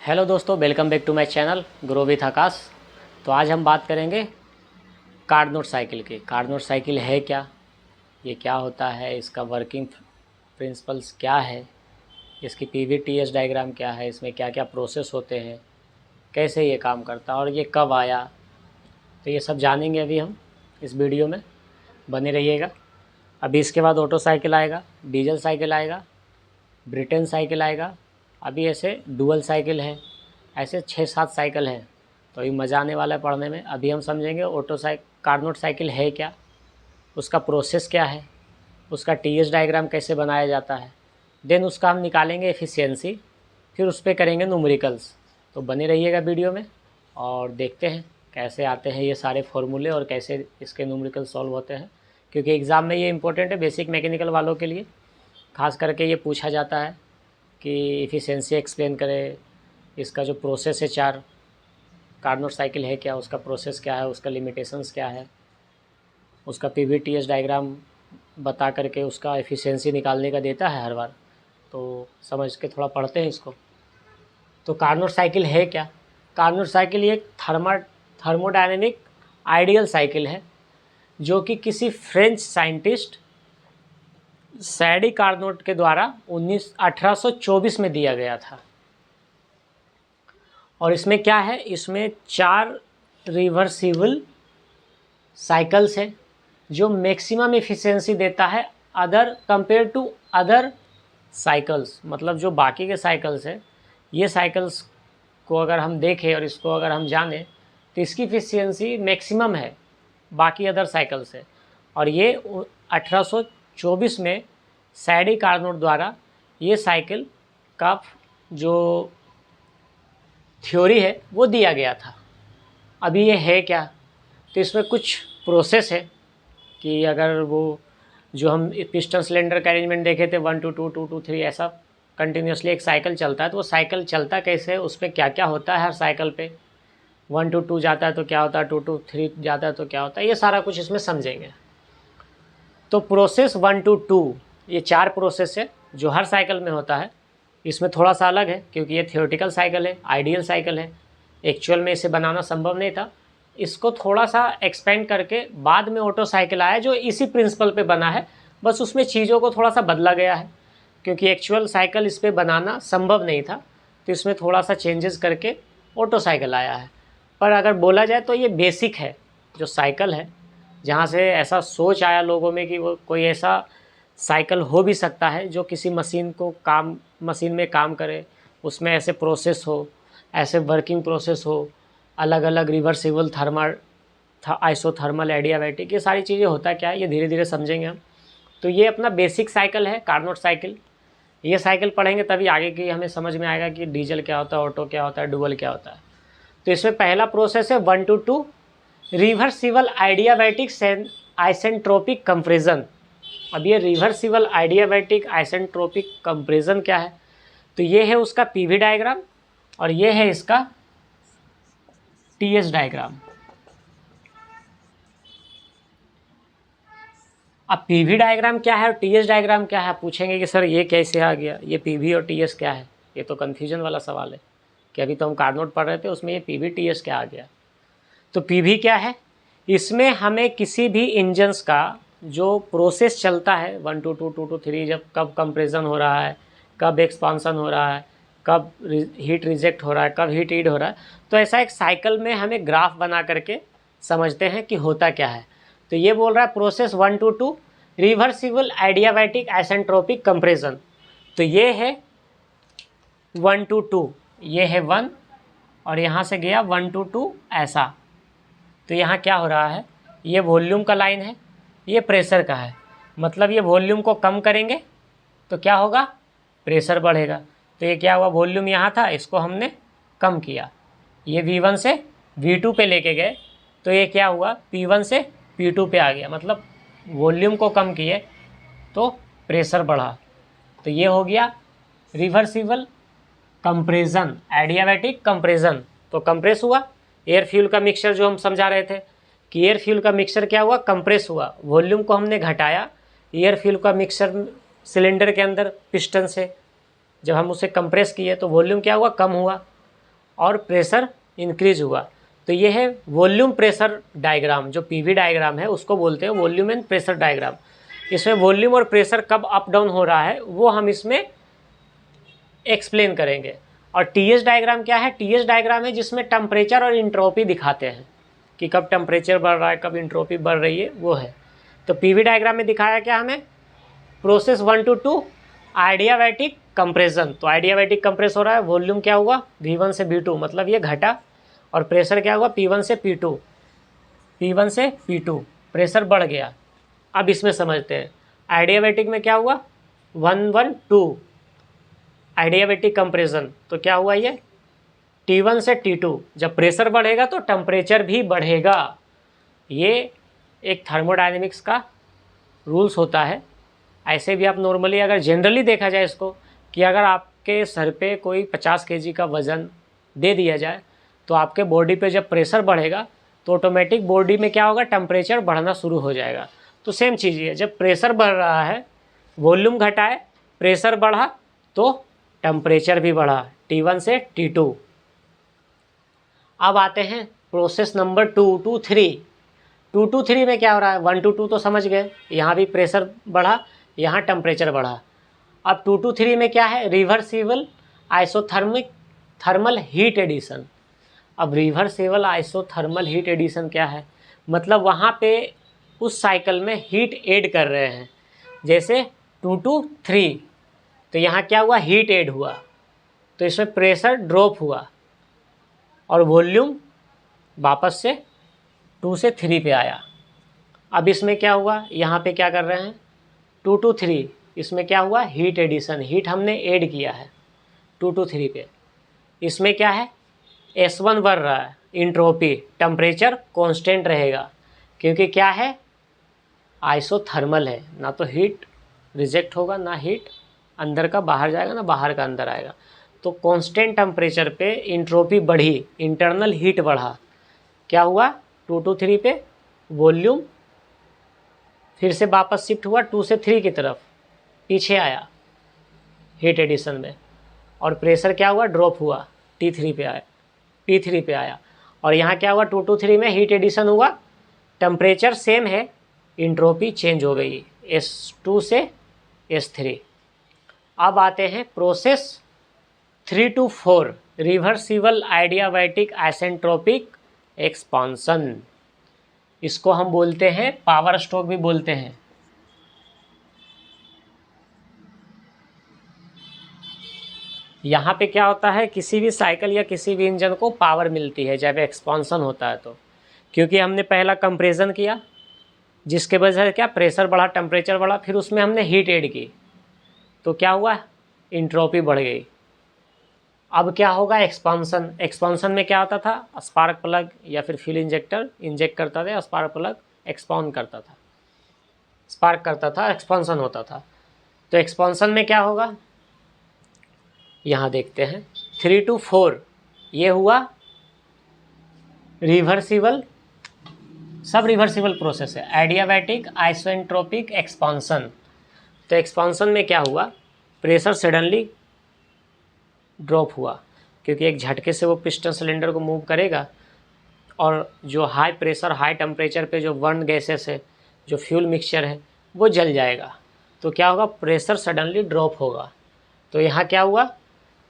Hello दोस्तों, welcome back to my channel grow with Aakash. तो आज हम बात करेंगे कार्नोट साइकिल की। कार्नोट साइकिल है क्या, ये क्या होता है, इसका वर्किंग प्रिंसिपल्स क्या है, इसकी पीवीटीएस डायग्राम क्या है, इसमें क्या क्या प्रोसेस होते हैं, कैसे ये काम करता है और ये कब आया। तो ये सब जानेंगे अभी हम इस वीडियो में, बने रहिएगा। अभी इसके बाद ऑटो साइकिल आएगा, डीजल साइकिल आएगा, ब्रिटेन साइकिल आएगा, अभी ऐसे डुअल साइकिल है, ऐसे 6-7 साइकिल हैं। तो ये मज़ा आने वाला है पढ़ने में। अभी हम समझेंगे कार्नोट साइकिल है क्या, उसका प्रोसेस क्या है, उसका टीएस डायग्राम कैसे बनाया जाता है, देन उसका हम निकालेंगे एफिशिएंसी, फिर उस पर करेंगे न्यूमेरिकल्स। तो बने रहिएगा वीडियो में और देखते हैं कैसे आते हैं ये सारे फॉर्मूले और कैसे इसके न्यूमेरिकल सॉल्व होते हैं, क्योंकि एग्ज़ाम में ये इंपॉर्टेंट है बेसिक मैकेनिकल वालों के लिए। खास करके ये पूछा जाता है कि एफिशिएंसी एक्सप्लेन करें, इसका जो प्रोसेस है चार, कार्नोट साइकिल है क्या, उसका प्रोसेस क्या है, उसका लिमिटेशंस क्या है, उसका पीवीटीएस डायग्राम बता करके उसका एफिशिएंसी निकालने का देता है हर बार। तो समझ के थोड़ा पढ़ते हैं इसको। तो कार्नोट साइकिल है क्या। कार्नोट साइकिल ये एक थर्मोडायनेमिक आइडियल साइकिल है जो कि किसी फ्रेंच साइंटिस्ट सैडी कार्नोट के द्वारा 1824 में दिया गया था। और इसमें क्या है, इसमें 4 रिवर्सिबल साइकिल्स है जो मैक्सिमम एफिशिएंसी देता है other compare to other cycles. मतलब जो बाकी के साइकिल्स है, ये साइकिल्स को अगर हम देखें और इसको अगर हम जानें तो इसकी एफिशिएंसी मैक्सिमम है बाकी अदर साइकिल से। और ये 1824 में सैडी कार्नोट द्वारा ये साइकिल का जो थ्योरी है वो दिया गया था। अभी ये है क्या, तो इसमें कुछ प्रोसेस है कि अगर वो जो हम पिस्टन सिलेंडर का अरेंजमेंट देखे थे 1 to 2 2 to 3 ऐसा कंटिन्यूसली एक साइकिल चलता है, तो वो साइकिल चलता कैसे है, उस पर क्या क्या होता है हर साइकिल पे। 1 to 2 जाता है तो क्या होता है, 2 to 3 जाता है तो क्या होता है, ये सारा कुछ इसमें समझेंगे। तो प्रोसेस 1 to 2 ये 4 प्रोसेस है जो हर साइकिल में होता है। इसमें थोड़ा सा अलग है क्योंकि ये थियोरेटिकल साइकिल है, आइडियल साइकिल है, एक्चुअल में इसे बनाना संभव नहीं था। इसको थोड़ा सा एक्सपेंड करके बाद में ऑटो साइकिल आया जो इसी प्रिंसिपल पे बना है, बस उसमें चीज़ों को थोड़ा सा बदला गया है क्योंकि एक्चुअल साइकिल इस पर बनाना संभव नहीं था, तो इसमें थोड़ा सा चेंजेस करके ऑटो साइकिल आया है। पर अगर बोला जाए तो ये बेसिक है जो साइकिल है, जहाँ से ऐसा सोच आया लोगों में कि वो कोई ऐसा साइकिल हो भी सकता है जो किसी मशीन में काम करे, उसमें ऐसे प्रोसेस हो, ऐसे वर्किंग प्रोसेस हो, अलग अलग रिवर्सिबल आइसोथर्मल एडियाबैटिक, ये सारी चीज़ें होता क्या है ये धीरे धीरे समझेंगे हम। तो ये अपना बेसिक साइकिल है कार्नोट साइकिल। ये साइकिल पढ़ेंगे तभी आगे की हमें समझ में आएगा कि डीजल क्या होता है, ऑटो क्या होता है, डुअल क्या होता है। तो इसमें पहला प्रोसेस है 1 to 2 reversible adiabatic isentropic compression. अब ये रिवर्सिबल आइडियाबैटिक आइसेंट्रोपिक कंप्रेशन क्या है, तो ये है उसका पीवी डायग्राम और ये है इसका टीएस डायग्राम। अब पीवी डायग्राम क्या है और टीएस डायग्राम क्या है, पूछेंगे कि सर ये कैसे आ गया, ये पीवी और टीएस क्या है। ये तो कन्फ्यूजन वाला सवाल है कि अभी तो हम कार्नोट पढ़ रहे थे, उसमें ये पीवी टीएस क्या आ गया। तो पीवी क्या है, इसमें हमें किसी भी इंजन्स का जो प्रोसेस चलता है 1 to 2 2 to 3, जब कब कंप्रेशन हो रहा है, कब एक्सपांसन हो रहा है, कब हीट रिजेक्ट हो रहा है, कब हीट ईड हो रहा है, तो ऐसा एक साइकिल में हमें ग्राफ बना करके समझते हैं कि होता क्या है। तो ये बोल रहा है process 1 to 2 reversible adiabatic isentropic compression. तो ये है 1 to 2, ये है 1 और यहाँ से गया 1 to 2 ऐसा। तो यहाँ क्या हो रहा है, ये वॉल्यूम का लाइन है, ये प्रेशर का है। मतलब ये वॉल्यूम को कम करेंगे तो क्या होगा, प्रेशर बढ़ेगा। तो ये क्या हुआ, वॉल्यूम यहाँ था, इसको हमने कम किया, ये V1 से V2 पे लेके गए, तो ये क्या हुआ, P1 से P2 पे आ गया। मतलब वॉल्यूम को कम किए तो प्रेशर बढ़ा। तो ये हो गया रिवर्सिबल कंप्रेशन, एडियाबैटिक कंप्रेशन। तो कंप्रेस हुआ एयर फ्यूल का मिक्सचर, जो हम समझा रहे थे कि एयर फ्यूल का मिक्सचर क्या हुआ, कंप्रेस हुआ, वॉल्यूम को हमने घटाया। एयर फ्यूल का मिक्सचर सिलेंडर के अंदर पिस्टन से जब हम उसे कंप्रेस किए तो वॉल्यूम क्या हुआ, कम हुआ। और प्रेशर इंक्रीज हुआ। तो ये है वॉल्यूम प्रेशर डायग्राम, जो पीवी डायग्राम है उसको बोलते हैं वॉल्यूम एंड प्रेशर डायग्राम। इसमें वॉल्यूम और प्रेशर कब अप डाउन हो रहा है वो हम इसमें एक्सप्लेन करेंगे। और टीएस डायग्राम क्या है? टीएस डायग्राम है जिसमें टेम्परेचर और इंट्रोपी दिखाते हैं कि कब टेम्परेचर बढ़ रहा है, कब इंट्रोपी बढ़ रही है, वो है। तो पीवी डायग्राम में दिखाया क्या हमें? Process 1 to 2 adiabatic compression. तो आइडियाबैटिक कंप्रेस हो रहा है, वॉल्यूम क्या हुआ? V1 से V2, मतलब ये घटा। और प्रेशर क्या हुआ? P1 से P2, P1 से P2 प्रेशर बढ़ गया। अब इसमें समझते हैं आइडियाबैटिक में क्या हुआ? 1-1-2 आइडियाबैटिक कंप्रेशन। तो क्या हुआ ये? T1 से T2 जब प्रेशर बढ़ेगा तो टेम्परेचर भी बढ़ेगा। ये एक थर्मोडायनेमिक्स का रूल्स होता है। ऐसे भी आप नॉर्मली अगर जनरली देखा जाए इसको, कि अगर आपके सर पे कोई 50 kg का वज़न दे दिया जाए तो आपके बॉडी पे जब प्रेशर बढ़ेगा तो ऑटोमेटिक बॉडी में क्या होगा? टेम्परेचर बढ़ना शुरू हो जाएगा। तो सेम चीज़ है, जब प्रेशर बढ़ रहा है, वॉल्यूम घटा है, प्रेशर बढ़ा तो टेम्परेचर भी बढ़ा, T1 से T2। अब आते हैं प्रोसेस नंबर 2 to 3। 2 to 3 में क्या हो रहा है? 1 to 2 तो समझ गए, यहाँ भी प्रेशर बढ़ा, यहाँ टेम्परेचर बढ़ा। अब 2 to 3 में क्या है? Reversible isothermic thermal heat addition. अब रिवर्सिबल आइसोथर्मल हीट एडिशन क्या है? मतलब वहाँ पे उस साइकिल में हीट ऐड कर रहे हैं। जैसे 2 to 3, तो यहाँ क्या हुआ? हीट ऐड हुआ, तो इसमें प्रेशर ड्रॉप हुआ और वॉल्यूम वापस से 2 से 3 पे आया। अब इसमें क्या हुआ? यहाँ पे क्या कर रहे हैं? 2 to 3, इसमें क्या हुआ? हीट एडिशन, हीट हमने ऐड किया है 2 to 3 पे। इसमें क्या है? S1 बढ़ रहा है, इंट्रोपी, टेम्परेचर कांस्टेंट रहेगा, क्योंकि क्या है? आइसोथर्मल है, ना तो हीट रिजेक्ट होगा, ना हीट अंदर का बाहर जाएगा, ना बाहर का अंदर आएगा। तो कांस्टेंट टेम्परेचर पे इंट्रोपी बढ़ी, इंटरनल हीट बढ़ा। क्या हुआ? 2 to 3 पे वॉल्यूम फिर से वापस शिफ्ट हुआ 2 से 3 की तरफ, पीछे आया हीट एडिशन में। और प्रेशर क्या हुआ? ड्रॉप हुआ, T3 पे आया, P3 पे आया। और यहाँ क्या हुआ? 2 to 3 में हीट एडिशन हुआ, टेम्परेचर सेम है, इंट्रोपी चेंज हो गई S2 से S3। अब आते हैं process 3 to 4 reversible adiabatic isentropic expansion. इसको हम बोलते हैं पावर स्ट्रोक भी बोलते हैं। यहाँ पे क्या होता है? किसी भी साइकिल या किसी भी इंजन को पावर मिलती है जब एक्सपांसन होता है तो, क्योंकि हमने पहला कंप्रेशन किया जिसके वजह से क्या? प्रेशर बढ़ा, टेम्परेचर बढ़ा, फिर उसमें हमने हीट ऐड की, तो क्या हुआ? इंट्रोपी बढ़ गई। अब क्या होगा? एक्सपांसन। एक्सपांसन में क्या होता था? स्पार्क प्लग या फिर फ्यूल इंजेक्टर इंजेक्ट करता था, स्पार्क प्लग एक्सपांड करता था, स्पार्क करता था, एक्सपांसन होता था। तो एक्सपांसन में क्या होगा? यहाँ देखते हैं 3 to 4, ये हुआ रिवर्सिबल, सब रिवर्सिबल प्रोसेस है, आइडियाबैटिक आइसेंट्रोपिक एक्सपांसन। तो एक्सपांसन में क्या हुआ? प्रेशर सडनली ड्रॉप हुआ, क्योंकि एक झटके से वो पिस्टन सिलेंडर को मूव करेगा और जो हाई प्रेशर हाई टेम्परेचर पे जो बर्न गैसेस है, जो फ्यूल मिक्सचर है, वो जल जाएगा। तो क्या होगा? प्रेशर सडनली ड्रॉप होगा। तो यहाँ क्या हुआ?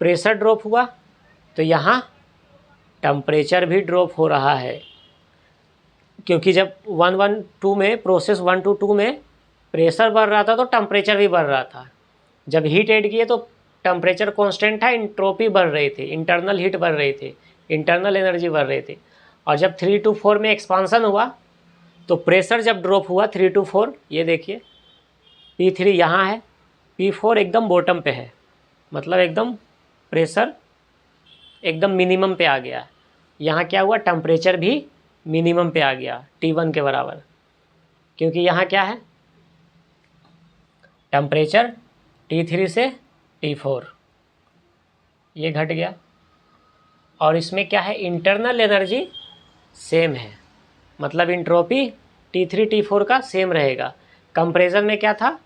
प्रेशर ड्रॉप हुआ, तो यहाँ टेम्परेचर भी ड्रॉप हो रहा है, क्योंकि जब 1-1-2 में प्रोसेस 1 to 2 में प्रेशर बढ़ रहा था तो टेम्परेचर भी बढ़ रहा था। जब हीट ऐड किए तो टेम्परेचर कांस्टेंट था, इंट्रोपी बढ़ रही थी, इंटरनल हीट बढ़ रही थी, इंटरनल एनर्जी बढ़ रही थी। और जब 3 to 4 में एक्सपांसन हुआ तो प्रेशर जब ड्रॉप हुआ 3 to 4, ये देखिए P3 यहाँ है, P4 एकदम बॉटम पे है, मतलब एकदम प्रेशर एकदम मिनिमम पे आ गया। यहाँ क्या हुआ? टेम्परेचर भी मिनिमम पे आ गया, T1 के बराबर, क्योंकि यहाँ क्या है? टेम्परेचर T3 से T4 ये घट गया। और इसमें क्या है? इंटरनल एनर्जी सेम है, मतलब इंट्रोपी T3 T4 का सेम रहेगा। कंप्रेशन में क्या था?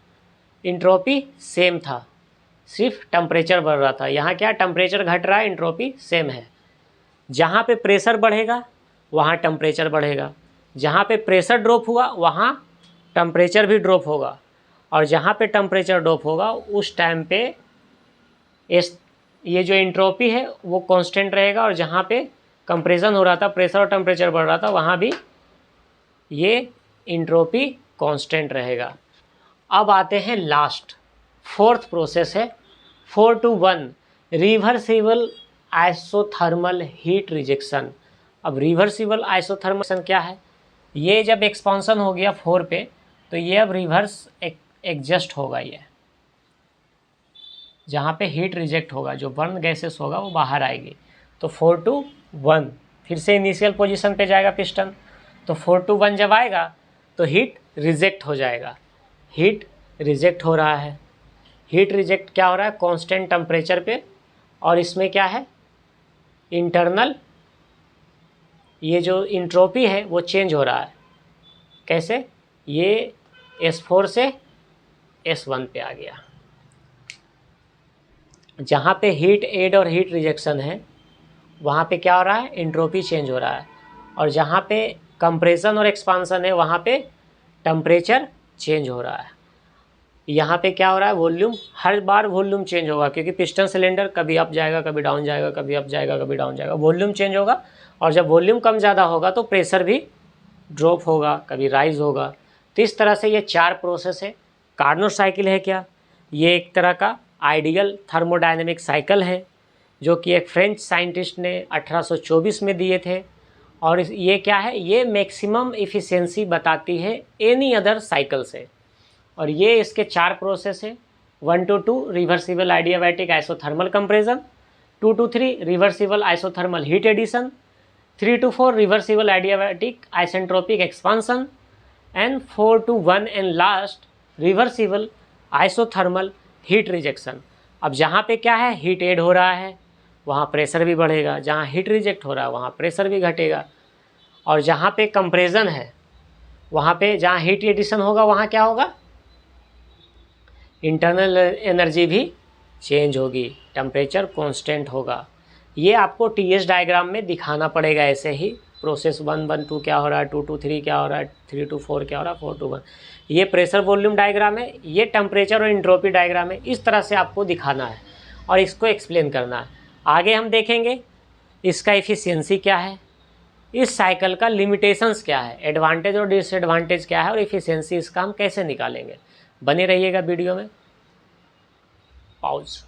इंट्रोपी सेम था, सिर्फ टेम्परेचर बढ़ रहा था। यहाँ क्या? टेम्परेचर घट रहा है, इंट्रोपी सेम है। जहाँ पे प्रेशर बढ़ेगा वहाँ टेम्परेचर बढ़ेगा, जहाँ पे प्रेशर ड्रॉप हुआ वहाँ टेम्परेचर भी ड्रॉप होगा, और जहाँ पे टेम्परेचर ड्रॉप होगा उस टाइम पे ये जो एंट्रोपी है वो कांस्टेंट रहेगा, और जहाँ पे कंप्रेशन हो रहा था, प्रेशर और टेम्परेचर बढ़ रहा था, वहाँ भी ये एंट्रोपी कांस्टेंट रहेगा। अब आते हैं लास्ट, फोर्थ प्रोसेस है 4-1 रिवर्सिबल आइसोथर्मल हीट रिजेक्शन। अब रिवर्सिबल आइसोथर्मल क्या है? ये जब एक्सपांसन हो गया 4 पे तो ये अब रिवर्स एडजस्ट होगा, ये जहाँ पे हीट रिजेक्ट होगा, जो बर्न गैसेस होगा वो बाहर आएगी। तो 4-1 फिर से इनिशियल पोजीशन पे जाएगा पिस्टन, तो 4-1 जब आएगा तो हीट रिजेक्ट हो जाएगा। हीट रिजेक्ट हो रहा है, हीट रिजेक्ट क्या हो रहा है? कांस्टेंट टेम्परेचर पे, और इसमें क्या है? इंटरनल ये जो इंट्रोपी है वो चेंज हो रहा है। कैसे? ये S4 से S1 पे आ गया। जहाँ पे हीट एड और हीट रिजेक्शन है वहाँ पे क्या हो रहा है? एंट्रोपी चेंज हो रहा है, और जहाँ पे कंप्रेशन और एक्सपांसन है वहाँ पे टेम्परेचर चेंज हो रहा है। यहाँ पे क्या हो रहा है? वॉल्यूम, हर बार वॉल्यूम चेंज होगा, क्योंकि पिस्टन सिलेंडर कभी अप जाएगा, कभी डाउन जाएगा, कभी अप जाएगा, कभी डाउन जाएगा, वॉल्यूम चेंज होगा। और जब वॉल्यूम कम ज़्यादा होगा तो प्रेशर भी ड्रॉप होगा, कभी राइज होगा। तो इस तरह से ये 4 प्रोसेस है। कार्नोट साइकिल है क्या? ये एक तरह का आइडियल थर्मोडायनेमिक साइकिल है, जो कि एक फ्रेंच साइंटिस्ट ने 1824 में दिए थे। और ये क्या है? ये मैक्सिमम इफ़िशियंसी बताती है एनी अदर साइकिल से। और ये इसके 4 प्रोसेस है। 1-2 reversible adiabatic isothermal compression, 2-3 reversible isothermal heat addition, 3-4 reversible adiabatic isentropic expansion, and 4-1 and last reversible isothermal heat rejection. अब जहाँ पे क्या है? हीट एड हो रहा है वहाँ प्रेशर भी बढ़ेगा, जहाँ हीट रिजेक्ट हो रहा है वहाँ प्रेशर भी घटेगा, और जहाँ पे कंप्रेशन है वहाँ पे, जहाँ हीट एडिशन होगा वहाँ क्या होगा? इंटरनल एनर्जी भी चेंज होगी, टेम्परेचर कांस्टेंट होगा। ये आपको TS डायग्राम में दिखाना पड़ेगा ऐसे ही। प्रोसेस 1-1-2 क्या हो रहा है, 2-3 क्या हो रहा है, 3-4 क्या हो रहा है, 4-1। ये प्रेशर वॉल्यूम डायग्राम है, ये टेम्परेचर और एंट्रोपी डायग्राम है। इस तरह से आपको दिखाना है और इसको एक्सप्लेन करना है। आगे हम देखेंगे इसका एफिशिएंसी क्या है, इस साइकिल का लिमिटेशंस क्या है, एडवांटेज और डिसएडवांटेज क्या है, और एफिशिएंसी इसका हम कैसे निकालेंगे। बने रहिएगा वीडियो में। पाउज।